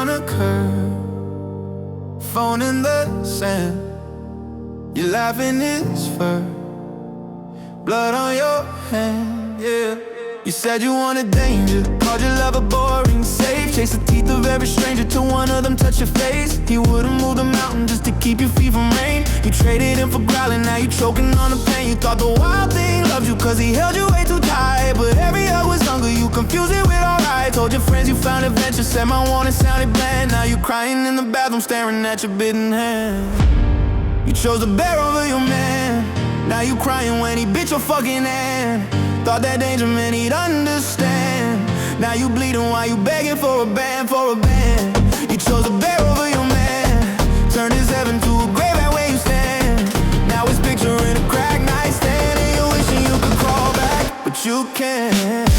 on a curve, phone in the sand. You're laughing his fur, blood on your hand, yeah. You said you wanted danger, called your lover boring, safe. Chase the teeth of every stranger till one of them touch your face. You would've moved a mountain just to keep your feet from rain. You traded him for growling, now you choking on the pain. You thought the wild thing loved you cause he held you way too tight, but every hug was hunger, you confused it with alright. Told your friends you found adventure, said my warning sounded bland. Now you crying in the bathroom, staring at your bitten hand. You chose the bear over your man, now you crying when he bit your fucking hand. Thought that danger meant he'd understand. Now you bleeding while you begging for a band, for a band. You chose the bear over your man, turned his heaven to a grave at where you stand. Now his picture in a cracked nightstand, and you're wishing you could crawl back, but you can't.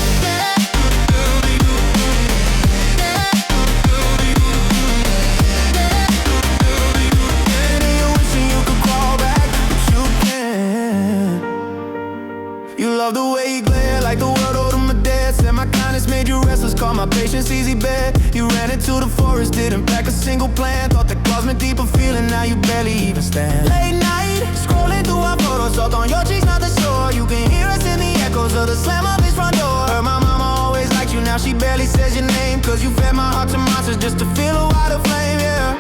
Love the way he glared, like the world owed him a debt. Said my kindness made you restless, called my patience easy bed. You ran into the forest, didn't pack a single plan. Thought the claws meant deeper feeling, now you barely even stand. Late night, scrolling through our photos, salt on your cheeks, not the shore. You can hear us in the echoes of the slam of his front door. Heard my mama always liked you, now she barely says your name, cause you fed my heart to monsters just to feel a wider flame, yeah.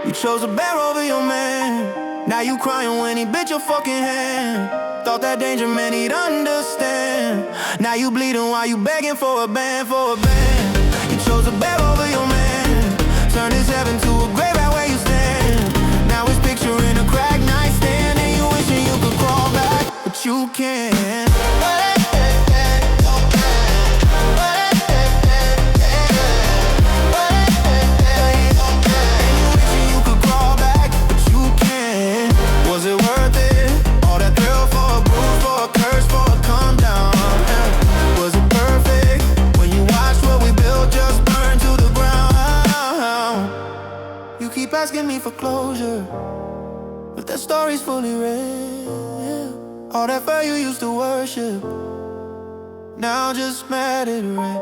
You chose a bear over your man, now you crying when he bit your fucking hand. Thought that danger meant he'd understand. Now you bleeding while you begging for a band, for a band. You chose a bear over your man, turned his heaven to a grave at where you stand. Now his picture in a cracked nightstand, and you wishing you could crawl back, but you can't. Asking me for closure, but that story's fully real. All that fire you used to worship, now just mad at rent.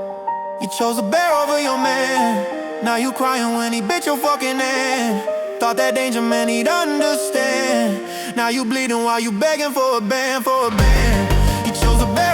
You chose a bear over your man, now you crying when he bit your fucking hand. Thought that danger meant he'd understand. Now you bleeding while you begging for a band, for a band. You chose a bear